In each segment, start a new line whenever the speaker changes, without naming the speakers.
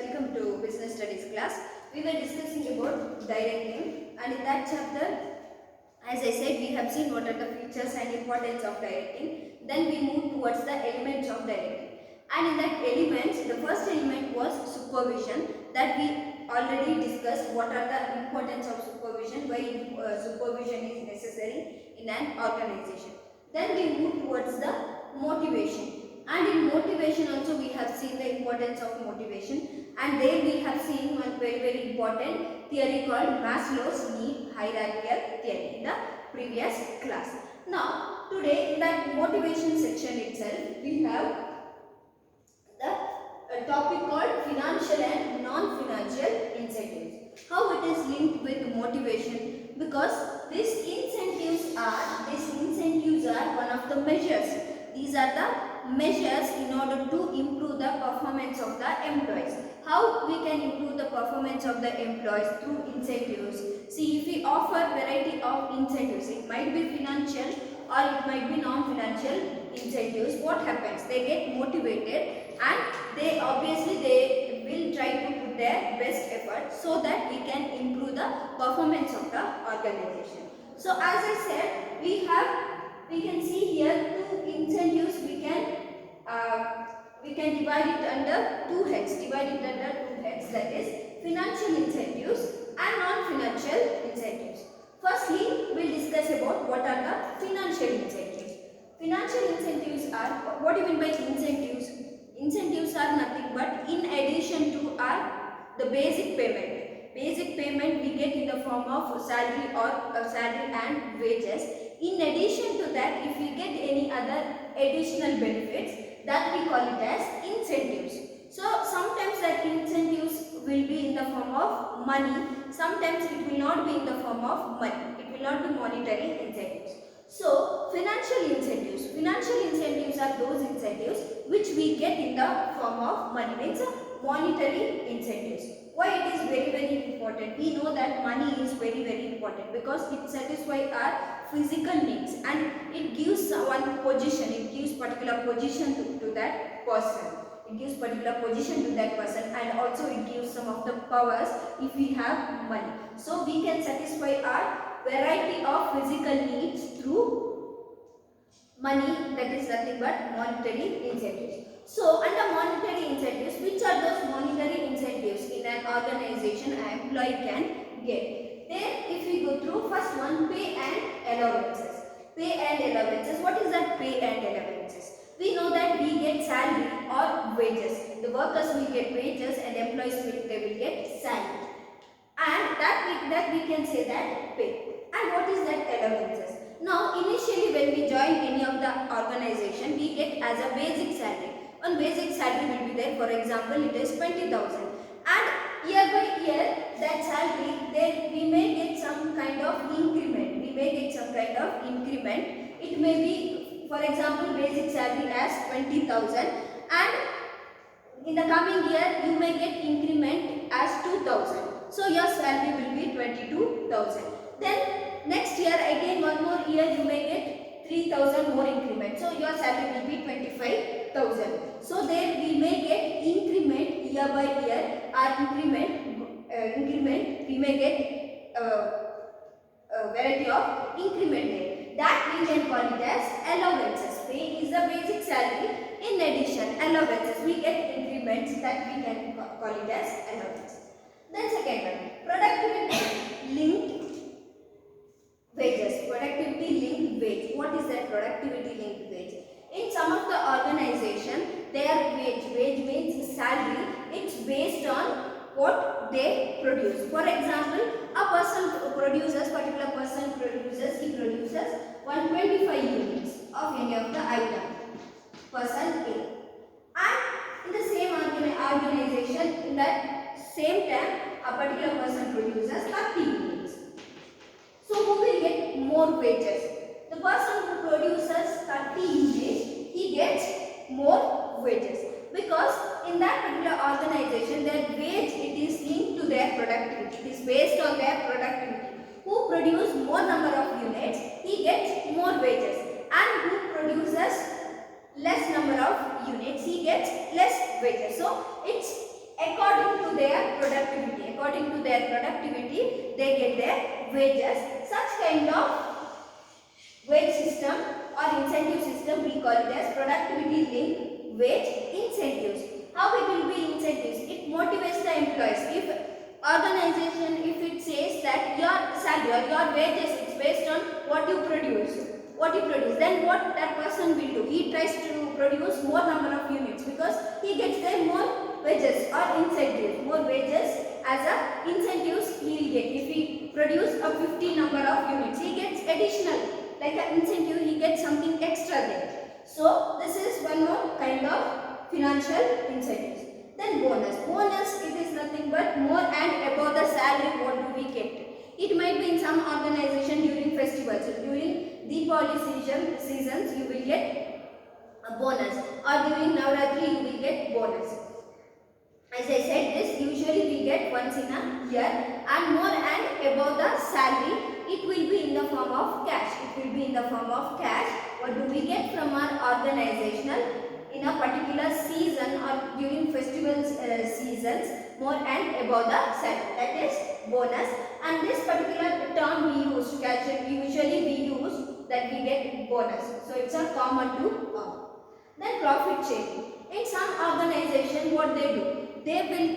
welcome to business studies class. We were discussing about directing, and in that chapter, as I said, we have seen what are the features and importance of directing. Then we move towards the elements of directing, and in that elements, the first element was supervision, that we already discussed what are the importance of supervision, why supervision is necessary in an organization. Then we move towards the motivation. And in motivation also we have seen the importance of motivation, and there we have seen one very important theory called Maslow's need hierarchical theory in the previous class. Now today in that motivation section itself we have the topic called financial and non-financial incentives. How it is linked with motivation, because these incentives are one of the measures. These are the measures in order to improve the performance of the employees. How we can improve the performance of the employees? Through incentives. See, if we offer variety of incentives, it might be financial or it might be non-financial incentives. What happens? They get motivated and they will try to put their best effort so that we can improve the performance of the organization. So as I said, we can see here two incentives. We can divide it under two heads. That is financial incentives and non-financial incentives. Firstly, we will discuss about what are the financial incentives. Financial incentives are, what do you mean by incentives? Incentives are nothing but in addition to the basic payment. Basic payment we get in the form of salary and wages. In addition to that, if we get any other additional benefits, that we call it as incentives. So sometimes that incentives will be in the form of money, sometimes it will not be in the form of money, it will not be monetary incentives. So financial incentives are those incentives which we get in the form of money, means monetary incentives. Why it is very important? We know that money is very important because it satisfies our physical needs and it gives one position, it gives particular position to that person. It gives particular position to that person, and also it gives some of the powers if we have money. So we can satisfy our variety of physical needs through money, that is nothing but monetary incentives. So under monetary incentives, which are those monetary incentives in an organization an employee can get? Then if we go through, first one, pay and allowances. Pay and allowances. What is that pay and allowances? We know that we get salary or wages. The workers will get wages and employees will get salary. And that we can say that pay. And what is that allowances? Now initially when we join any of the organization, we get as a basic salary. One basic salary will be there. For example, it is 20,000. And year by year, that salary, then we may get some kind of increment. It may be, for example, basic salary as 20,000, and in the coming year you may get increment as 2,000. So your salary will be 22,000. Then next year again one more year you may get 3,000 more increment. So your salary will be 25,000. So there we may get increment year by year. Our increment we may get a variety of increment there. That we can call it as allowances. Pay is the basic salary. In addition, allowances, we get increments, that we can call it as allowances. Then second one, productivity linked wages. Productivity linked wage. What is that productivity linked wage? In some of the organization, their wage means salary, it's based on what they produce. For example, a particular person produces 125 units of any of the item. Person A. And in the same organization, in that same time, a particular person produces 30 units. So who will get more wages? The person who produces 30 units, he gets more wages, because in that particular organization their wage, it is linked to their productivity. It is based on their productivity. Who produces more number of units, he gets more wages, and who produces less number of units, he gets less wages. So it's according to their productivity. According to their productivity, they get their wages. Such kind of wage system or incentive system, we call it as productivity linked wage incentives. How it will be incentives? It motivates the employees. If organization, if it says that your salary or your wages is based on what you produce, then what that person will do? He tries to produce more number of units because he gets then more wages or incentives, more wages as a incentives he will get. If he produce a 50 number of units, he gets additional like an incentive, he gets something extra there. So this is one more kind of financial incentives. Then bonus. Bonus, it is nothing but more and above the salary what do we get. It might be in some organization during festivals, during Deepavali seasons you will get a bonus, or during Navratri you will get bonus. As I said, this usually we get once in a year, and more and above the salary, it will be in the form of cash. It will be in the form of cash. What do we get from our organizational in a particular season or during festivals seasons, more and above the salary? That is bonus. And this particular term we use, cash, usually we use that we get bonus. So it's a common to all. Then profit sharing. In some organization, what they do? They will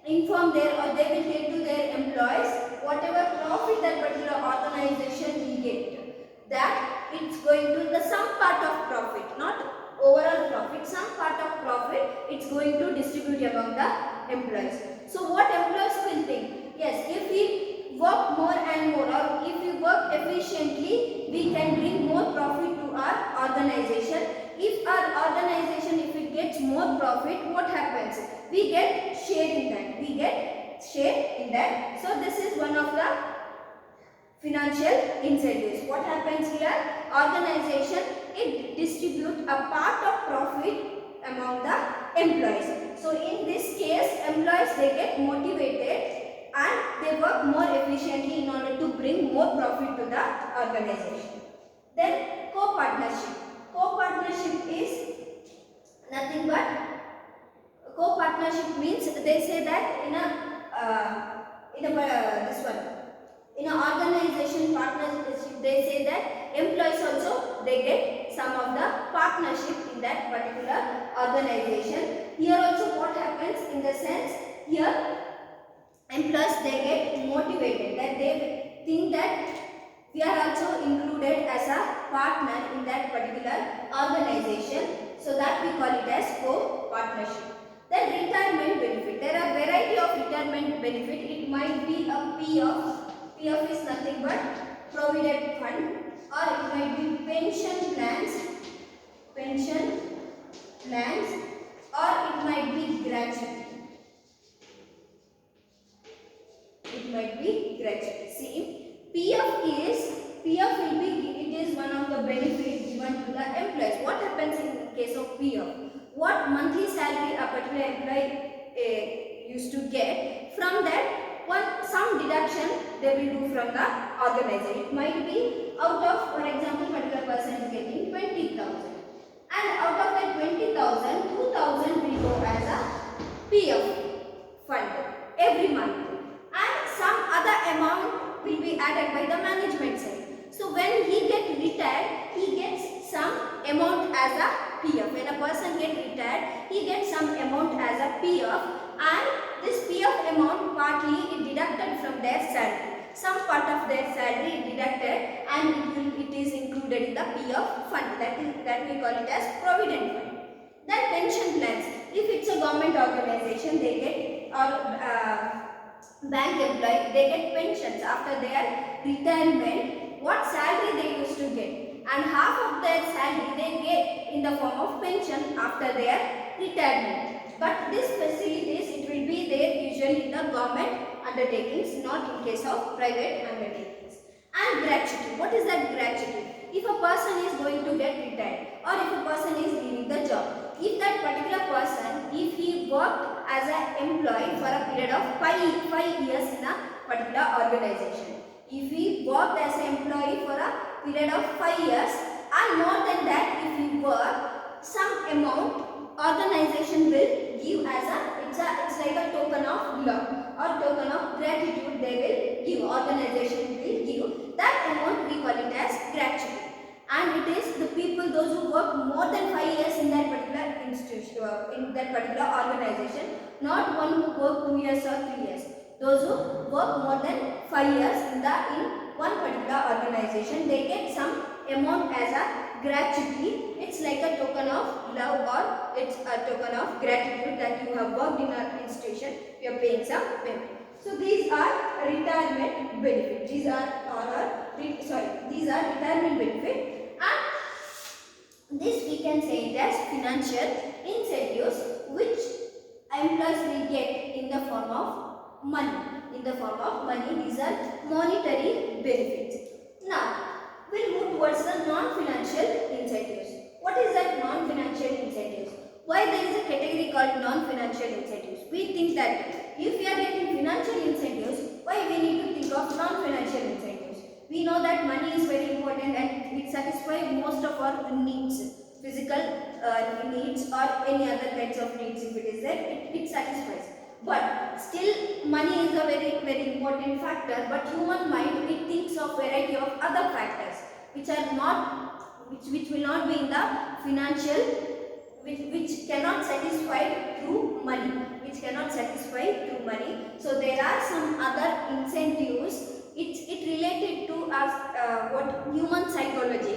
inform their or they will tell to their employees whatever profit that particular organization will get, that it's going to the some part of profit, not overall profit, some part of profit it's going to distribute among the employees. So what employees will think? Yes, if we work more and more, or if we work efficiently, we can bring more profit to our organization. If our organization, if it gets more profit, what happens? We get share in that. We get share in that. So this is one of the financial incentives. What happens here? Organization, it distributes a part of profit among the employees. So in this case, employees, they get motivated and they work more efficiently in order to bring more profit to the organization. Then co-partnership. Co-partnership is nothing but, co-partnership means they say that in an organization partnership, they say that employees also they get some of the partnership in that particular organization. Here also what happens in the sense, here employees they get motivated, that they think that we are also included as a partner in that particular organization, so that we call it as co-partnership. Then retirement benefit. There are variety of retirement benefit. It might be a PF. PF is nothing but provident fund, or it might be pension plans, or it might be gratuity. It might be gratuity. See, PF will be, it is one of the benefits given to the employees. What happens in case of PF? What monthly salary a particular employee used to get, from that some deduction they will do from the organization. It might be out of, for example, particular person is getting 20,000, and out of that 20,000, 2,000 will go as a PF fund every month, and some other amount will be added by the management side. So when he gets retired, he gets some amount as a PF. When a person gets retired, he gets some amount as a PF, and this PF amount partly is deducted from their salary. Some part of their salary is deducted, and it is included in the PF fund. That we call it as provident fund. Then pension plans. If it's a government organization, they get, or bank employee, they get pensions after their retirement. What salary they used to get, and half of their salary they get in the form of pension after their retirement. But this facilities, it will be there usually in the government undertakings, not in case of private undertakings. And gratuity. What is that gratuity? If a person is going to get retired, or if a person is leaving the job, if that particular person, if he worked as an employee for a period of 5 years in a particular organization, if he worked as an employee for a period of 5 years, and more than that, if he worked, some amount organization will give as a, it's like a love or token of gratitude they will give, organization will give, that amount we call it as gratuity. And it is the people, those who work more than 5 years in that particular institution, in that particular organization, not one who work 2 years or 3 years. Those who work more than 5 years in one particular organization, they get some amount as a gratuity. It's like a token of love, or it's a token of gratitude that you have worked in an institution, you are paying some payment. So these are retirement benefits. These are retirement benefits, and this we can say it as financial incentives which employees will get in the form of money. These are monetary benefits. Now we'll move towards the non-financial incentives. What is that non-financial incentives? Why there is a category called non-financial incentives? We think that if we are getting financial incentives, why we need to think of non-financial incentives? We know that money is very important and it satisfies most of our needs, physical needs or any other kinds of needs. If it is there, it satisfies. But still money is a very important factor, but human mind, it thinks of variety of other factors which are not, which will not be in the financial, which cannot satisfy through money, So there are some other incentives. It related to us, what human psychology,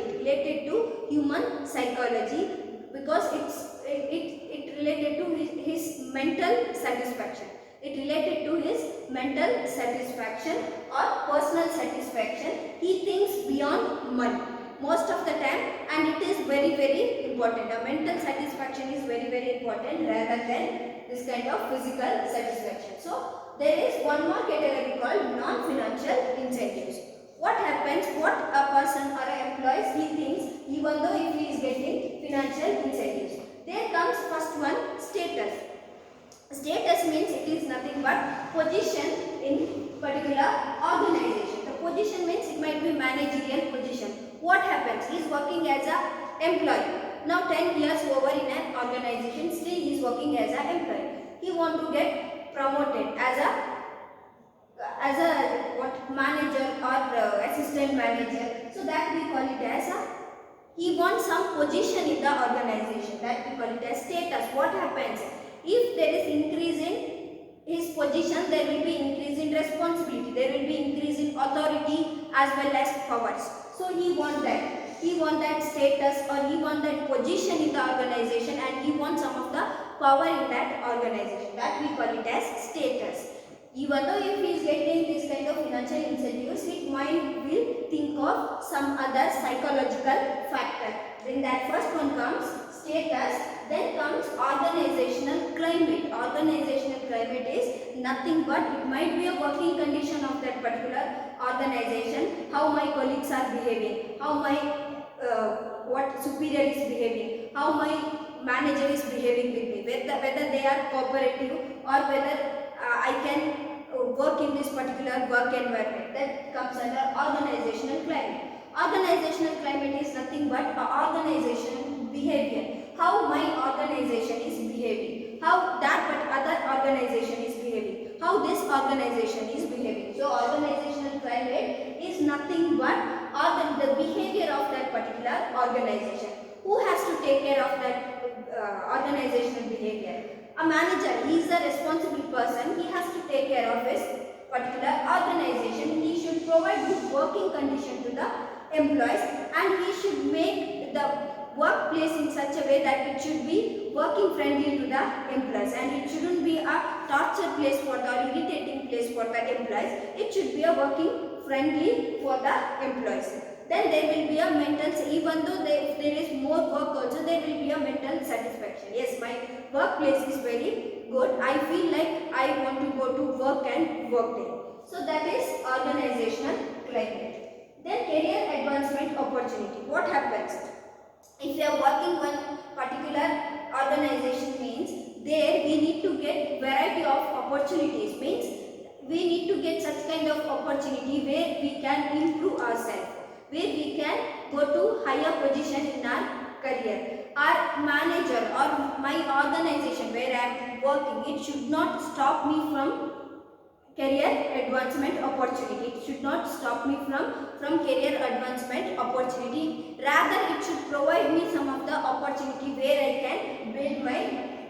because it related to his mental satisfaction. Or personal satisfaction. He thinks beyond money most of the time, and it is very important. A mental satisfaction is very important rather than this kind of physical satisfaction. So there is one more category called non-financial incentives. What happens, what a person or an employee, he thinks, even though if he is getting financial incentives. There comes first one, status. Status means it is nothing but position in particular organization. The position means it might be managerial position. What happens? He is working as an employee. Now 10 years over in an organization, still he is working as an employee. He want to get promoted as a manager or assistant manager. So that we call it as he wants some position in the organization. That we call it as status. What happens? If there is increase in his position, there will be increase in responsibility, there will be increase in authority as well as powers. So he wants that status, or he wants that position in the organization, and he wants some of the power in that organization. That we call it as status. Even though if he is getting this kind of financial incentives, his mind will think of some other psychological factor. Then that first one comes status, then comes organizational climate. Organizational climate is nothing but it might be a working condition of that particular organization, how my colleagues are behaving, how my what superior is behaving, how my manager is behaving with me, whether they are cooperative or whether I can work in this particular work environment. That comes under organizational climate. Organizational climate is nothing but organizational behavior. How my organization is behaving, how that other organization is behaving, how this organization is behaving. So organizational climate is nothing but the behavior of that particular organization. Who has to take care of that organizational behavior? A manager. He is a responsible person. He has to take care of his particular organization. He should provide good working condition to the employees, and he should make the workplace in such a way that it should be working friendly to the employees, and it shouldn't be a torture place for the, or irritating place for the employees. It should be a working friendly for the employees. Then there will be a mental, even though if there is more work also, there will be a mental satisfaction. Yes, my workplace is very good. I feel like I want to go to work and work there. So that is organizational climate. Then career advancement opportunity. What happens? If you are working one particular organization, means there we need to get variety of opportunities. Means we need to get such kind of opportunity where we can improve ourselves, where we can go to higher position in our career. Our manager or my organization where I am working, it should not stop me from career advancement opportunity. It should not stop me from career advancement opportunity. Rather, it should provide me some of the opportunity where I can build my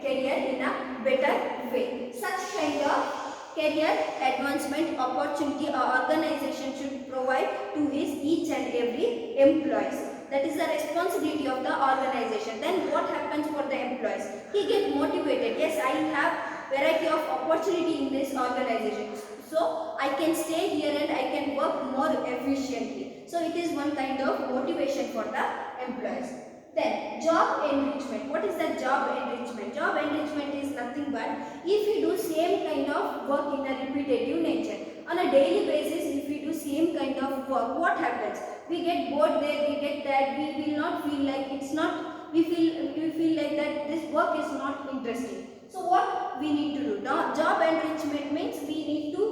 career in a better way. Such kind of career advancement opportunity or organization should provide to his each and every employees. That is the responsibility of the organization. Then what happens for the employees? He get motivated. Yes, I have variety of opportunity in this organization, so I can stay here and I can work more efficiently. So it is one kind of motivation for the employees. Then job enrichment. What is the job enrichment? Job enrichment is nothing but if we do same kind of work in a repetitive nature on a daily basis. If we do same kind of work, what happens? We get bored there, we get that, we will not feel like it's not, we feel like that this work is not interesting. So what we need to do now? Job enrichment means we need to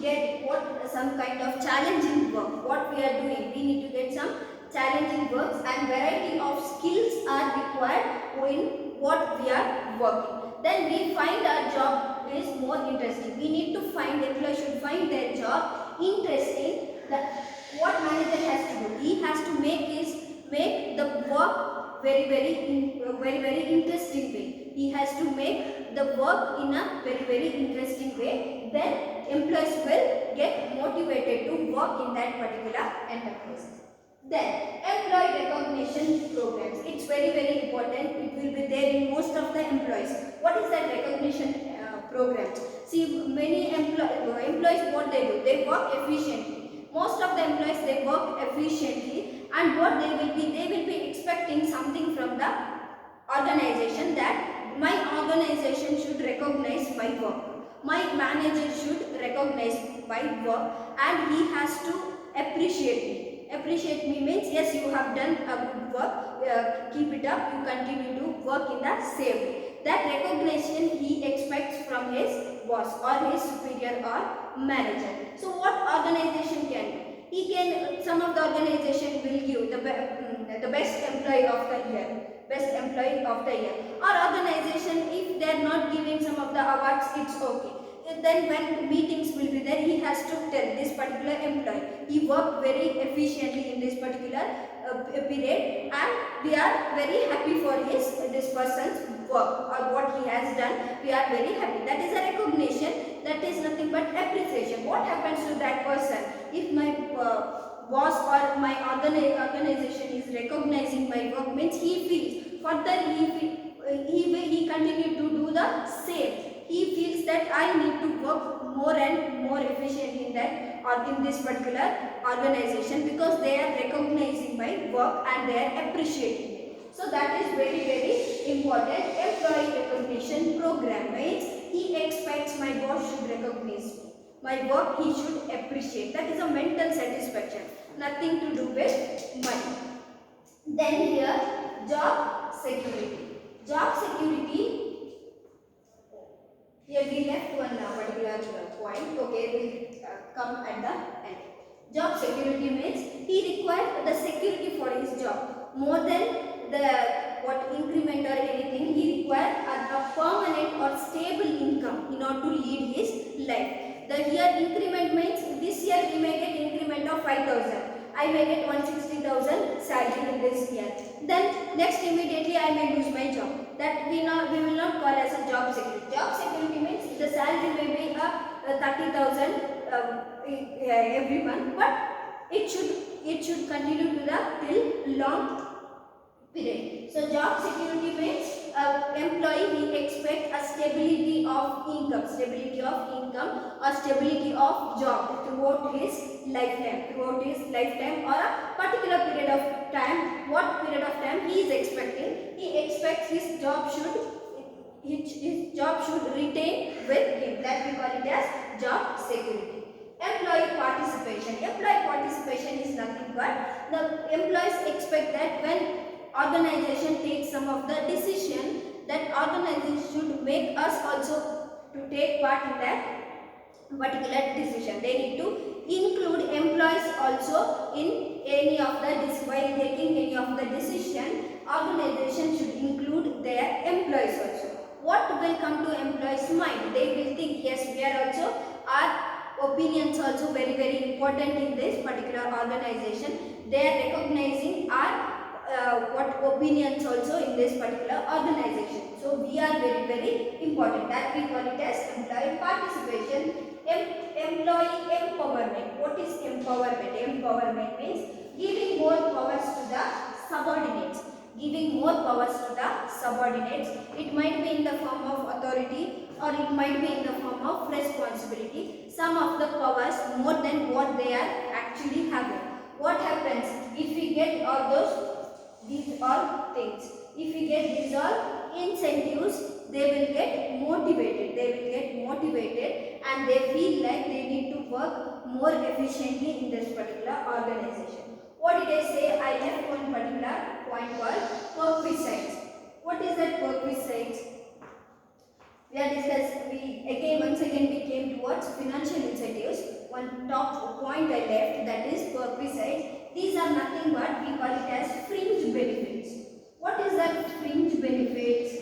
get what some kind of challenging work. What we are doing, we need to get some challenging works, and variety of skills are required in what we are working. Then we find our job is more interesting. We need to find, employee should find their job interesting. That what manager has to do, he has to make the work very interesting way. He has to make the work in a very interesting way. Then employees will get motivated to work in that particular enterprise. Then employee recognition programs. It's very important. It will be there in most of the employees. What is that recognition program? See, many employees what they do, they work efficiently. Most of the employees, they work efficiently, and what they will be expecting something from the organization, that my organization should recognize my work. My manager should recognize my work, and he has to appreciate me. Appreciate me means, yes, you have done a good work, keep it up, you continue to work in the same way. That recognition he expects from his boss or his superior or manager. So what organization can do? He can, some of the organization will give the best employee of the year. Best employee of the year. Or organization, if they are not giving some of the awards, it's okay. Then when meetings will be there, he has to tell this particular employee, he worked very efficiently in this particular period, and we are very happy for this person's work or what he has done. We are very happy. That is a recognition. That is nothing but appreciation. What happens to that person? If my boss or my organization is recognizing my work, means he feels further, he continue to do the same. He feels that I need to work more and more efficiently in that or in this particular organization, because they are recognizing my work and they are appreciating it. So that is very important. Employee recognition program means he expects my boss should recognize me. My work he should appreciate. That is a mental satisfaction. Nothing to do with money. Then here, job security. Job security. Here we left one particular point. Okay, we'll come at the end. Job security means he requires the security for his job more than the what increment or anything. He requires a permanent or stable income in order to lead his life. The here increment means this year we may get increment of 5,000. I may get 160,000 salary in this year. Then next immediately I may lose my job. That we will not call as a job security. Job security means the salary may be 30,000 every month, but it should continue to the till long period. So job security means employee he expects a stability of income or stability of job throughout his lifetime or a particular period of time. What period of time he is expecting? He expects his job should retain with him. That we call it as job security. Employee participation. Employee participation is nothing but the employees expect that when organization takes some of the decision, that organization should make us also to take part in that particular decision. They need to include employees also in any of the while taking any of the decision. organization should include their employees also. What will come to employees' mind? They will think, yes, we are also, our opinions also very important in this particular organization. They are recognizing our what opinions also in this particular organization. So we are very important. That we call it as employee participation. Employee empowerment. What is empowerment? Empowerment means giving more powers to the subordinates. Giving more powers to the subordinates. It might be in the form of authority or it might be in the form of responsibility. Some of the powers more than what they are actually having. What happens if we get all these all things? If we get these all incentives, they will get motivated. They will get motivated and they feel like they need to work more efficiently in this particular organization. What did I say? I left one particular point called perquisites. What is that perquisites? We are discussing. Once again we came towards financial incentives. One top point I left, that is perquisites. These are nothing but we call it as fringe benefits. What is that fringe benefits?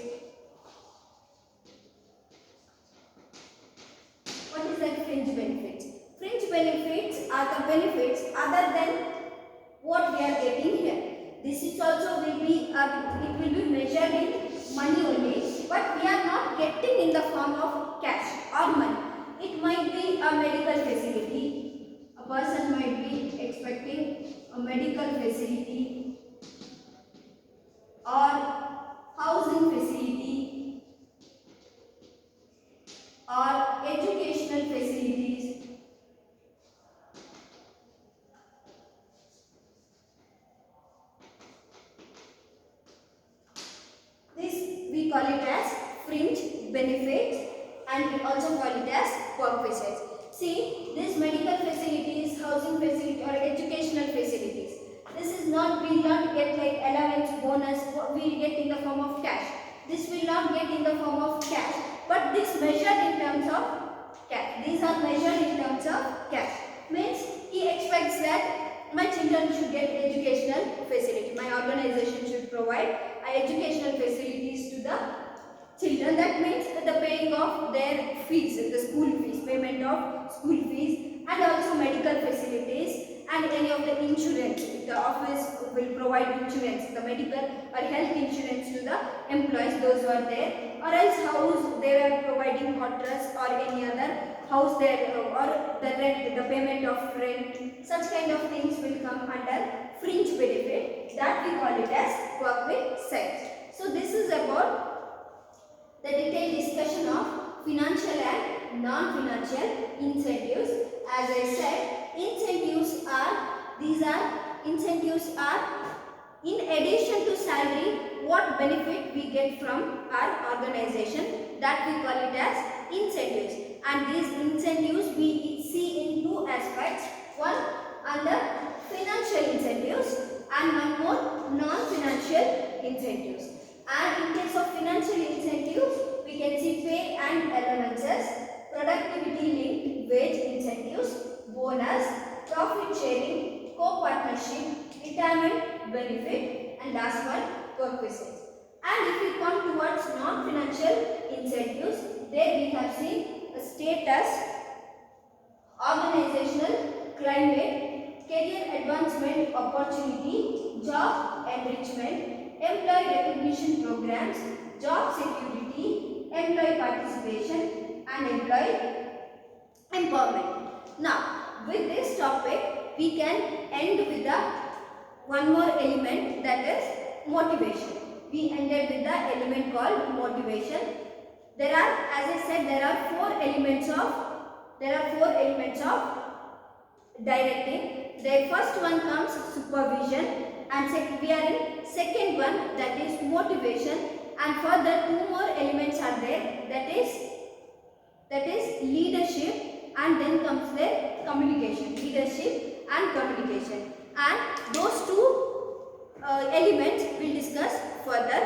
What is that fringe benefits? Fringe benefits are the benefits other than what we are getting here. This is also will be it will be measured in money only, but we are not getting in the form of cash or money. It might be a medical facility. A person might be expecting a medical facility or housing facility or educational facilities. This we call it as fringe benefits and we also call it as perquisites. See, this medical facilities, housing facility or educational facilities. This is not, we will not get like allowance, bonus, we will get in the form of cash. This will not get in the form of cash, but this measured in terms of cash. These are measured in terms of cash. Means he expects that my children should get educational facility. My organization should provide educational facilities to the children. That means the paying of their fees, the school fees, payment of school fees and also medical facilities and any of the insurance. The office will provide insurance, the medical or health insurance to the employees, those who are there, or else house they are providing mattress or any other house there, or the rent, the payment of rent. Such kind of things will come under fringe benefit, that we call it as perquisites. So this is about the detailed discussion of financial and non-financial incentives. As I said, incentives are in addition to salary, what benefit we get from our organization, that we call it as incentives. And these incentives we see in two aspects. One under financial incentives and one more non-financial incentives. And in case of financial incentives, we can see pay and allowances, productivity linked wage incentives, bonus, profit sharing, co-partnership, retirement benefit, and last one perquisites. And if we come towards non-financial incentives, there we have seen a status, organizational climate, career advancement opportunity, job enrichment, employee recognition programs, job security, employee participation and employee empowerment. Now, with this topic, we can end with the one more element, that is motivation. We ended with the element called motivation. There are, as I said, there are four elements of directing. The first one comes supervision, and we are in second one, that is motivation, and further two more elements are there, that is leadership, and then comes the communication, leadership and communication, and those two elements we'll discuss further.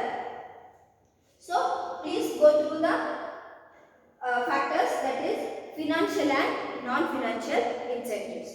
So please go through the factors, that is financial and non-financial incentives.